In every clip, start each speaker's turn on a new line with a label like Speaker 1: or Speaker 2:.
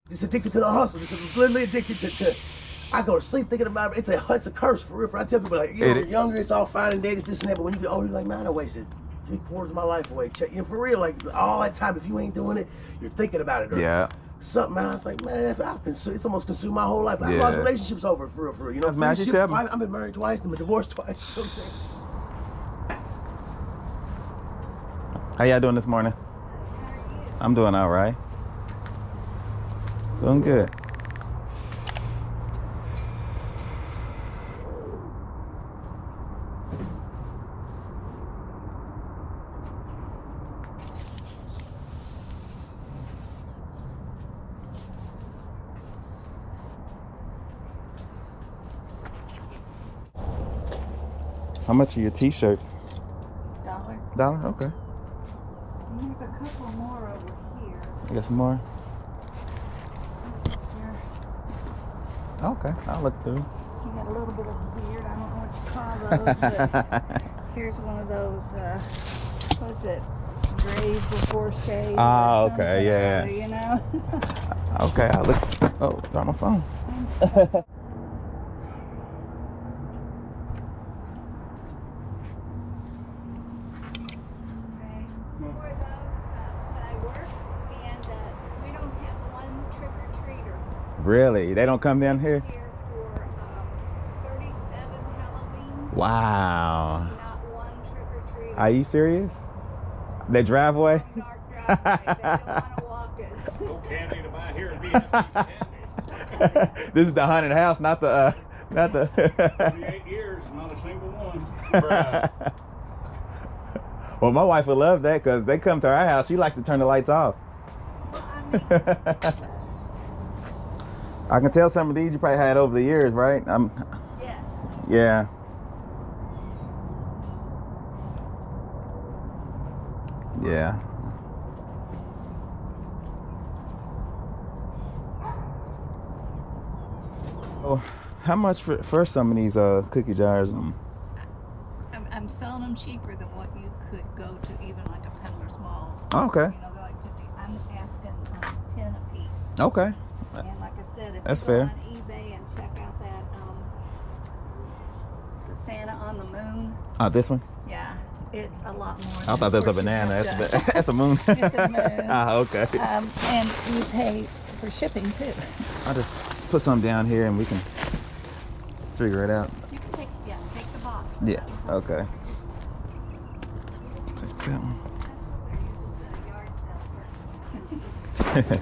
Speaker 1: Just addicted to the hustle. Just literally addicted to I go to sleep thinking about it. It's a curse for real. I tell people like, you're younger, it's all fine and dandy, this and that, but when you get older, you're like, man, I wasted 3/4 of my life away. For real, like all that time, if you ain't doing it, you're thinking about it. Or something, man. I was like, man, it's almost consumed my whole life. I lost relationships over for real. You know, I've been married twice, I've been divorced twice. You know what I'm saying?
Speaker 2: How y'all doing this morning? I'm doing all right. Doing good. How much are your t-shirts? $1. $1? Okay.
Speaker 3: And there's a couple more over here.
Speaker 2: You got some more?
Speaker 3: Here.
Speaker 2: Okay, I'll look through.
Speaker 3: You got a little bit of a beard. I don't know what you call those, but here's one of those, what is it? Grave before shave.
Speaker 2: Oh, okay, yeah.
Speaker 3: You know?
Speaker 2: Okay, I'll look. Oh, got my phone. Really? They don't come down here?
Speaker 3: Here for 37 Halloweens.
Speaker 2: Wow.
Speaker 3: Not one trick-or-treater.
Speaker 2: Are you serious? They drive away?
Speaker 3: Dark driveway. They don't want to walk it.
Speaker 4: No candy to buy here. Candy.
Speaker 2: This is the haunted house, not the
Speaker 4: 38 years, not a single one.
Speaker 2: Well, my wife would love that because they come to our house. She likes to turn the lights off.
Speaker 3: Well, I mean,
Speaker 2: I can tell some of these you probably had over the years, right?
Speaker 3: yes.
Speaker 2: Yeah. Yeah. Oh, how much for some of these cookie jars?
Speaker 3: I'm selling them cheaper than what you could go to even like a Peddler's Mall.
Speaker 2: Oh, okay.
Speaker 3: You know, they're like 50. I'm asking 10 a piece.
Speaker 2: Okay.
Speaker 3: And like I said, if
Speaker 2: That's
Speaker 3: you
Speaker 2: fair.
Speaker 3: go on eBay and check out that the Santa on the Moon.
Speaker 2: Oh, this one?
Speaker 3: Yeah, it's a lot more.
Speaker 2: I thought that was a banana. That's a moon.
Speaker 3: It's a moon.
Speaker 2: Ah, okay.
Speaker 3: And you pay for shipping too.
Speaker 2: I'll just put some down here and we can figure it out.
Speaker 3: You can take the box.
Speaker 2: Yeah. Okay. Take that one.
Speaker 3: Yard sale.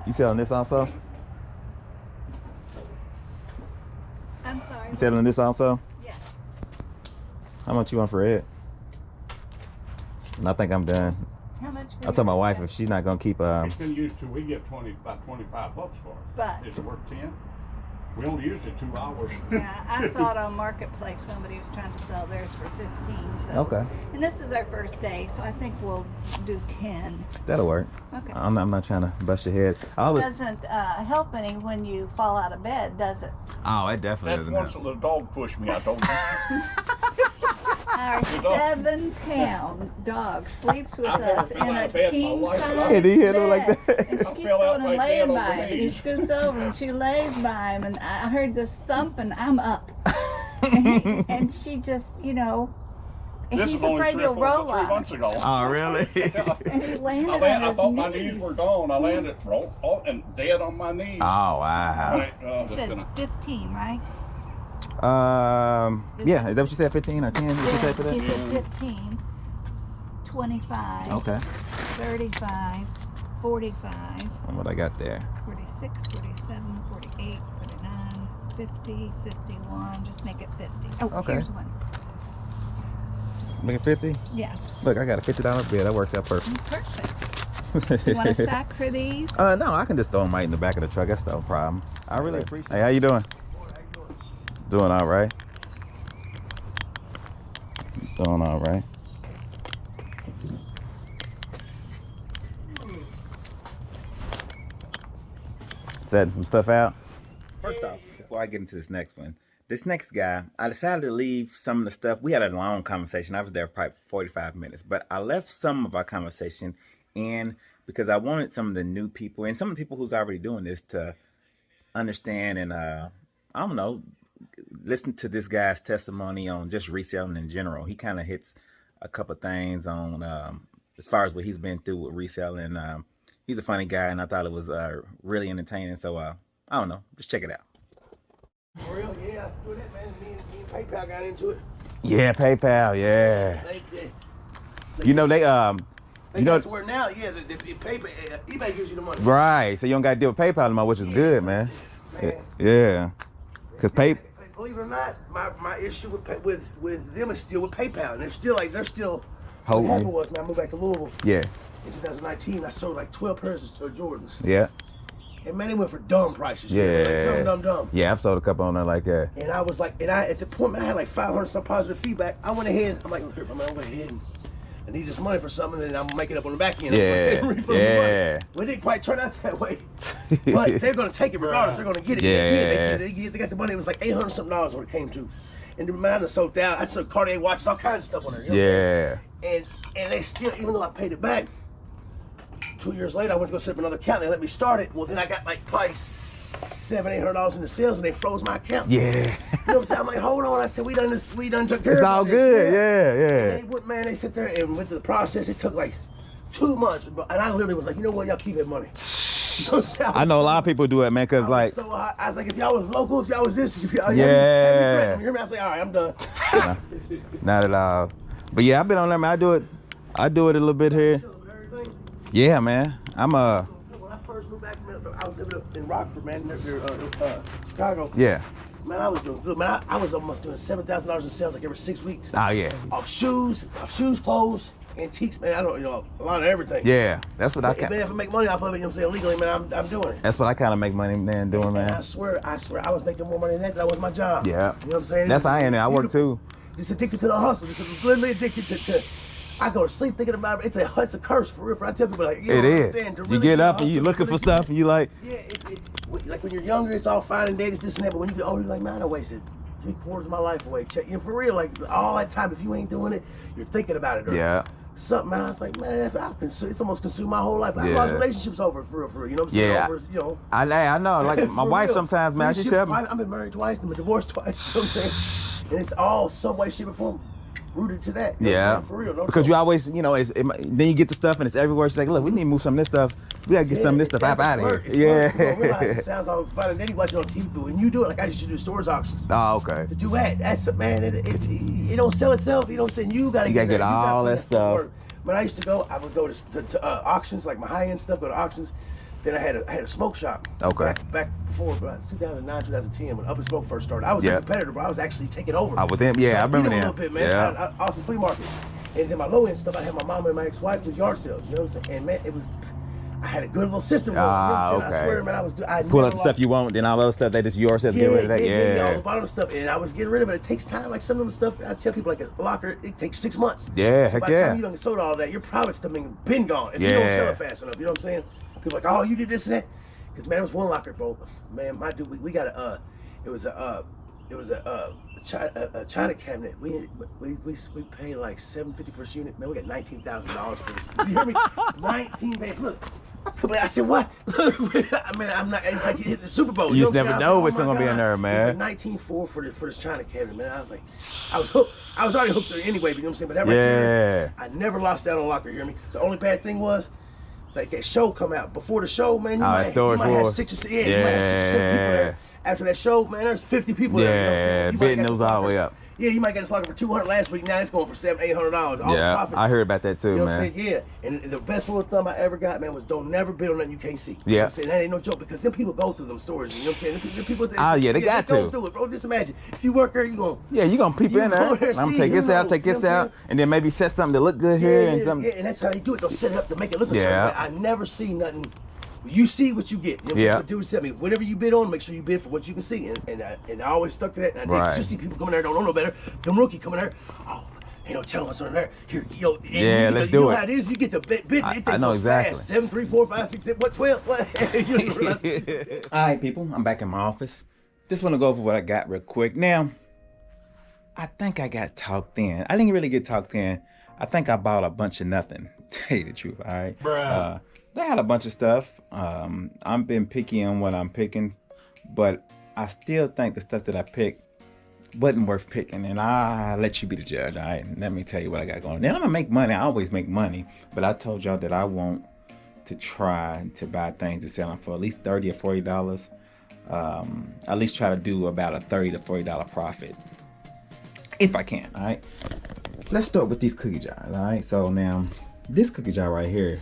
Speaker 2: You selling this also?
Speaker 3: I'm sorry.
Speaker 2: You selling this also?
Speaker 3: Yes.
Speaker 2: How much you want for it? And I think I'm done.
Speaker 3: How much?
Speaker 2: I told my wife if she's not gonna keep
Speaker 4: It's been used to, we get about 25 bucks for it.
Speaker 3: But
Speaker 4: is it worth 10? We only used it 2 hours.
Speaker 3: yeah, I saw it on Marketplace. Somebody was trying to sell theirs for 15. So.
Speaker 2: Okay.
Speaker 3: And this is our first day, so I think we'll do 10.
Speaker 2: That'll work.
Speaker 3: Okay.
Speaker 2: I'm not trying to bust your head.
Speaker 3: It doesn't help any when you fall out of bed, does it?
Speaker 2: Oh, it definitely
Speaker 4: That's
Speaker 2: doesn't.
Speaker 4: once a little dog pushed me, I told you.
Speaker 3: Our 7-pound dog sleeps with
Speaker 4: I've never
Speaker 3: us
Speaker 4: been
Speaker 3: in
Speaker 4: out
Speaker 3: a
Speaker 4: of bed in my
Speaker 3: king
Speaker 4: life.
Speaker 3: size
Speaker 2: Did he hit
Speaker 3: bed.
Speaker 2: her like that?
Speaker 3: And she
Speaker 4: I
Speaker 3: keeps
Speaker 4: fell out
Speaker 3: going and
Speaker 4: like
Speaker 3: laying
Speaker 4: that
Speaker 3: by
Speaker 4: over
Speaker 3: him. And he
Speaker 4: knees.
Speaker 3: scoots over and she lays by him. And I heard this thump and I'm up. and she just, you know, and
Speaker 4: This
Speaker 3: he's
Speaker 4: is only
Speaker 3: afraid
Speaker 4: 3
Speaker 3: you'll roll
Speaker 4: 3
Speaker 3: out.
Speaker 4: months ago.
Speaker 2: Oh, really?
Speaker 3: And he landed
Speaker 4: I
Speaker 3: on his
Speaker 4: thought
Speaker 3: knees.
Speaker 4: my knees were gone. I landed and dead on my knees.
Speaker 2: Oh, wow.
Speaker 4: Right,
Speaker 3: You said 15, right?
Speaker 2: Yeah, is that what you said, 15 or 10? What you say for that?
Speaker 3: He said 15, 25,
Speaker 2: Okay.
Speaker 3: 35, 45,
Speaker 2: And what I got there?
Speaker 3: 46, 47, 48, 49, 50, 51. Just make it 50. Oh,
Speaker 2: Okay.
Speaker 3: here's one.
Speaker 2: Make it 50?
Speaker 3: Yeah.
Speaker 2: Look, I got a $50 bill. That works out perfect.
Speaker 3: Perfect. You want a sack for these?
Speaker 2: No, I can just throw them right in the back of the truck. That's no problem. I really appreciate it. Hey, how you doing? Doing all right. Doing all right. Setting some stuff out. First off, before I get into this next one, this next guy, I decided to leave some of the stuff. We had a long conversation. I was there for probably 45 minutes, but I left some of our conversation in because I wanted some of the new people and some of the people who's already doing this to understand and, I don't know, listen to this guy's testimony on just reselling in general. He kind of hits a couple things on as far as what he's been through with reselling. He's a funny guy, and I thought it was really entertaining. So, I don't know. Just check it out.
Speaker 1: For real? Yeah, I do that, man. Me and PayPal got into it.
Speaker 2: Yeah, PayPal, yeah. You know, they
Speaker 1: you know, to where now, yeah, the paper, eBay gives you the money.
Speaker 2: Right, so you don't got to deal with PayPal anymore, which is good, man. Yeah. Because
Speaker 1: believe it or not, my issue with them is still with PayPal, and they're still
Speaker 2: Holding.
Speaker 1: What happened was, man, I moved back to Louisville.
Speaker 2: Yeah.
Speaker 1: In 2019, I sold like 12 pairs of Jordans.
Speaker 2: Yeah.
Speaker 1: And man, they went for dumb prices.
Speaker 2: Yeah.
Speaker 1: Like dumb.
Speaker 2: Yeah, I've sold a couple on there like that.
Speaker 1: And I was like, at the point, man, I had like 500 some positive feedback. I went ahead. I'm like, look, man, I went ahead and I need this money for something, and I'm gonna make it up on the back end.
Speaker 2: Yeah.
Speaker 1: Well, it didn't quite turn out that way, but they're gonna take it regardless. They're gonna get it.
Speaker 2: Yeah.
Speaker 1: They got the money. It was like $800 something what it came to. And the man I sold out. I sold Cartier watches, all kinds of stuff on there. You know what I'm saying? And they still, even though I paid it back, 2 years later, I went to go set up another account. They let me start it. Well, then I got like probably $700-800 in the sales, and they froze my account.
Speaker 2: Yeah.
Speaker 1: You know what I'm saying? I'm like, hold on. I said, we done took care of it.
Speaker 2: It's all good. Yeah.
Speaker 1: And they went, man, they sit there and went through the process. It took like 2 months, and I literally was like, you know what, y'all keep that money. You know
Speaker 2: I know a lot of people do it, man, because like.
Speaker 1: So I was like, if y'all was local, if y'all was this, if y'all,
Speaker 2: Yeah.
Speaker 1: you hear me? I was like, all right, I'm done.
Speaker 2: Not at all. But yeah, I've been on there, man. I do it a little bit here. Yeah, man. I'm
Speaker 1: When I first moved back, I was living in Rockford, man, near Chicago.
Speaker 2: Yeah.
Speaker 1: Man, I was doing good, man. I was almost doing $7,000 in sales like every 6 weeks.
Speaker 2: Oh yeah.
Speaker 1: Off shoes, clothes, antiques, man. I don't, a lot of everything.
Speaker 2: Yeah, that's what I
Speaker 1: Man, if I make money off of it, you know what I'm saying, legally, man, I'm doing it.
Speaker 2: That's what I kind of make money, man, doing, man.
Speaker 1: And I swear, I was making more money than that was my job.
Speaker 2: Yeah.
Speaker 1: You know what I'm saying?
Speaker 2: That's how I am. I work too.
Speaker 1: Just addicted to the hustle. Just literally addicted to I go to sleep thinking about it. It's a curse for real. I tell people like,
Speaker 2: it is. You get up and you looking for stuff and you like.
Speaker 1: Yeah, like when you're younger, it's all fine and dandy, this and that. But when you get older, you're like, man, I wasted 3/4 of my life away. For real, like all that time, if you ain't doing it, you're thinking about it.
Speaker 2: Yeah.
Speaker 1: Something, man. I was like, man, it's almost consumed my whole life. I lost relationships over it, for real. You know what I'm saying?
Speaker 2: Yeah.
Speaker 1: Over, you know.
Speaker 2: I know. Like my wife sometimes, man, she tell me.
Speaker 1: I've been married twice, and been divorced twice. You know what I'm saying? And it's all some way, shape, or form rooted to that. You know for real. No
Speaker 2: because you always, then you get the stuff and it's everywhere. She's like, look, we need to move some of this stuff. We gotta get some of this stuff out of here.
Speaker 1: You don't realize it sounds all fun and then you watch it on TV, but when you do it, like I used to do stores auctions.
Speaker 2: Oh, okay.
Speaker 1: To do that, that's man. It don't sell itself. You know what I'm saying? You gotta
Speaker 2: get all that stuff.
Speaker 1: When I used to go, I would go to auctions, like my high end stuff. Go to auctions. Then I had a smoke shop.
Speaker 2: Okay.
Speaker 1: Back before, but it's 2009, 2010 when Up and Smoke first started. I was a competitor, but I was actually taking over.
Speaker 2: With them, I remember them.
Speaker 1: A little bit, man.
Speaker 2: Yeah.
Speaker 1: Awesome flea market. And then my low end stuff, I had my mom and my ex-wife with yard sales. You know what I'm saying? And man, I had a good little system going. You know what I'm saying? I swear, man, I
Speaker 2: pull up the stuff you want, then all the other stuff, they just yours stuff. Get rid of that.
Speaker 1: Yeah, all the bottom stuff. And I was getting rid of it. It takes time. Like some of the stuff, I tell people, like a locker, it takes 6 months.
Speaker 2: Yeah,
Speaker 1: so by the time you don't sold all that, your profit stuff been gone. If you don't sell it fast enough, you know what I'm saying? People like, oh, you did this and that. Because man, it was one locker, bro. Man, my dude, we got it was a China cabinet. We paid like $750 for this unit. Man, we got $19,000 for this. You hear me? 19 days. Look. I said, what? I mean, I'm not. It's like hitting the Super Bowl.
Speaker 2: You just never know what's gonna be in there, man.
Speaker 1: It's like 19.4 for this China cabinet, man. I was like, I was hooked. I was already hooked there anyway. But you know what I'm saying? But that right there, I never lost out on locker. You hear me? The only bad thing was, like that show come out before the show, man. You might have 6 or 7 people there. After that show, man, there's 50 people there. You know what I'm saying?
Speaker 2: Bidding those all the way up.
Speaker 1: Yeah, you might get a slugger for $200 last week. Now it's going for $700-800. All
Speaker 2: Yeah,
Speaker 1: the profit.
Speaker 2: I heard about that too,
Speaker 1: You know
Speaker 2: man.
Speaker 1: what I'm saying? Yeah. And the best rule of thumb I ever got, man, was don't never bid on nothing you can't see. You know
Speaker 2: Yeah.
Speaker 1: what I'm saying? That ain't no joke because them people go through them stories. You know what I'm saying? The people,
Speaker 2: Oh, yeah, they got
Speaker 1: go
Speaker 2: to.
Speaker 1: through it, bro. Just imagine. If you work here, you going
Speaker 2: Yeah, you gonna peep
Speaker 1: You
Speaker 2: in there.
Speaker 1: go there,
Speaker 2: I'm gonna
Speaker 1: see
Speaker 2: take
Speaker 1: who
Speaker 2: this out,
Speaker 1: knows,
Speaker 2: take
Speaker 1: you know
Speaker 2: this
Speaker 1: what I'm
Speaker 2: out, and then maybe set something to look good here and something.
Speaker 1: Yeah, and that's how they do it. They'll set it up to make it look a
Speaker 2: Yeah.
Speaker 1: certain way. I never see nothing. You see what you get. You know what I'm saying? Dude said me, whatever you bid on, make sure you bid for what you can see. And I always stuck to that. And I did. 'Cause you see people coming there don't know no better. Them rookie coming there, oh, hey, don't tell them what's on there. Here, yo,
Speaker 2: Yeah, let's do
Speaker 1: you know
Speaker 2: it.
Speaker 1: how it is. You get the bid.
Speaker 2: I know exactly.
Speaker 1: Fast. 7, 3, 4, 5, 6, 7, what 12? What? You don't even realize.
Speaker 2: All right, people, I'm back in my office. Just want to go over what I got real quick. Now, I think I got talked in. I didn't really get talked in. I think I bought a bunch of nothing. Tell you the truth, all right?
Speaker 1: Bruh.
Speaker 2: They had a bunch of stuff. I've been picky on what I'm picking, but I still think the stuff that I picked wasn't worth picking, and I'll let you be the judge, all right? Let me tell you what I got going on. Then I'm gonna make money. I always make money, but I told y'all that I want to try to buy things and sell them for at least $30 or $40. At least try to do about a $30 to $40 profit, if I can, all right? Let's start with these cookie jars, all right? So now, this cookie jar right here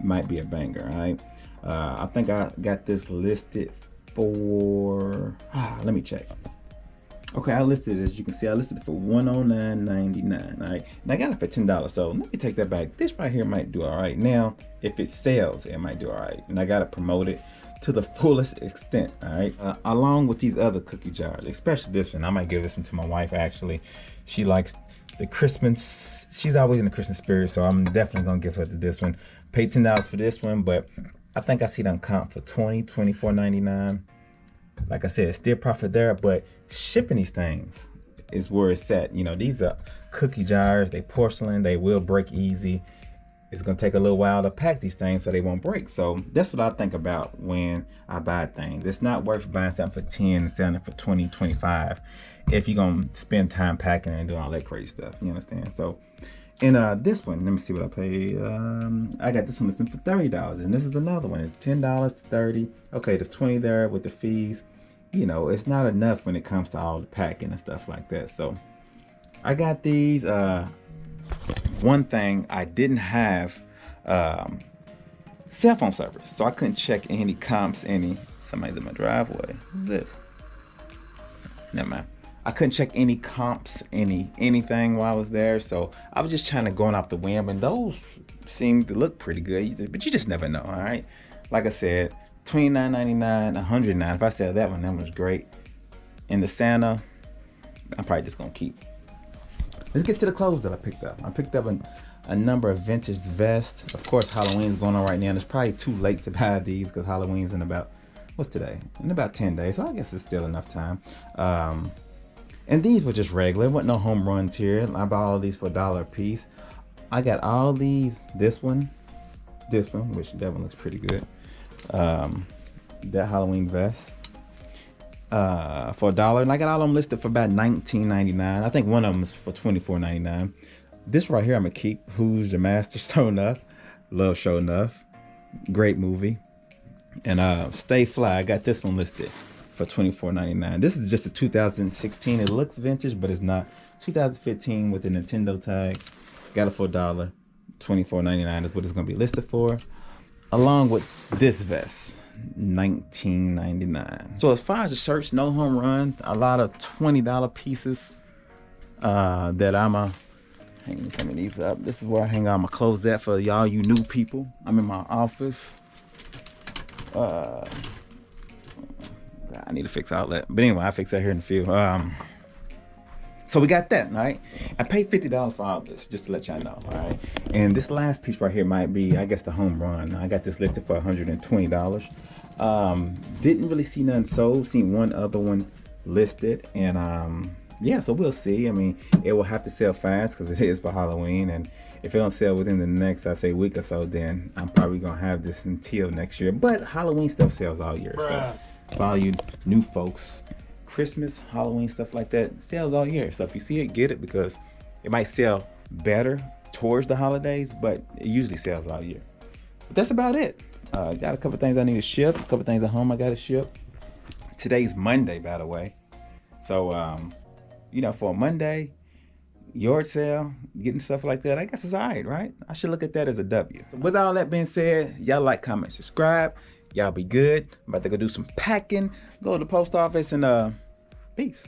Speaker 2: might be a banger, all right? I think I got this listed for, let me check. Okay, I listed it, as you can see, I listed it for $109.99, all right? And I got it for $10, so let me take that back. This right here might do all right. Now, if it sells, it might do all right. And I gotta promote it to the fullest extent, all right? Along with these other cookie jars, especially this one. I might give this one to my wife, actually. She likes the Christmas, she's always in the Christmas spirit, so I'm definitely gonna give her to this one. Paid $10 for this one, but I think I see it on comp for $24.99. Like I said, it's still profit there, but shipping these things is where it's at. You know, these are cookie jars, they porcelain, they will break easy. It's gonna take a little while to pack these things so they won't break. So that's what I think about when I buy things. It's not worth buying something for 10 and selling it for 20, 25 if you're gonna spend time packing and doing all that crazy stuff. You understand? So, and this one, let me see what I paid. I got this one listed for $30, and this is another one. It's $10 to $30. Okay, there's 20 there with the fees. You know, it's not enough when it comes to all the packing and stuff like that. So I got these. One thing I didn't have cell phone service, so I couldn't check any comps. Somebody's in my driveway. Who's this? Never mind. I couldn't check any comps, anything while I was there. So I was just trying to go off the whim, and those seemed to look pretty good. But you just never know, all right? Like I said, $29.99, $109. If I sell that one, that was great. And the Santa, I'm probably just gonna keep. Let's get to the clothes that I picked up. I picked up a number of vintage vests. Of course, Halloween's going on right now, and it's probably too late to buy these because Halloween's in about, what's today? In about 10 days, so I guess it's still enough time. And these were just regular. There wasn't no home runs here. I bought all these for $1 a piece. I got all these, this one, which that one looks pretty good. That Halloween vest for $1, and I got all of them listed for about $19.99. I think one of them is for $24.99. This right here I'm gonna keep. Who's Your Master? Show Enough. Love Show Enough. Great movie. And Stay Fly, I got this one listed for $24.99. This is just a 2016. It looks vintage, but it's not. 2015 with the Nintendo tag. Got it for $1. $24.99 is what it's gonna be listed for. Along with this vest, $19.99. So as far as the shirts, no home run. A lot of $20 pieces that I'm hang some of these up. This is where I hang all my clothes at for y'all, you new people. I'm in my office. I need to fix all that. But anyway, I'll fix that here in a few. So we got that, all right? I paid $50 for all this, just to let y'all know, all right? And this last piece right here might be, I guess, the home run. I got this listed for $120. Didn't really see none sold. Seen one other one listed. And yeah, so we'll see. I mean, it will have to sell fast because it is for Halloween. And if it don't sell within the next, I say, week or so, then I'm probably going to have this until next year. But Halloween stuff sells all year. So for all you new folks, Christmas, Halloween, stuff like that sells all year. So if you see it, get it, because it might sell better towards the holidays, but it usually sells all year. But that's about it. Got a couple things I need to ship, a couple things at home I got to ship. Today's Monday, by the way. So you know, for a Monday, yard sale, getting stuff like that, I guess it's all right? I should look at that as a W. With all that being said, y'all like, comment, subscribe. Y'all be good. I'm about to go do some packing, go to the post office, and peace.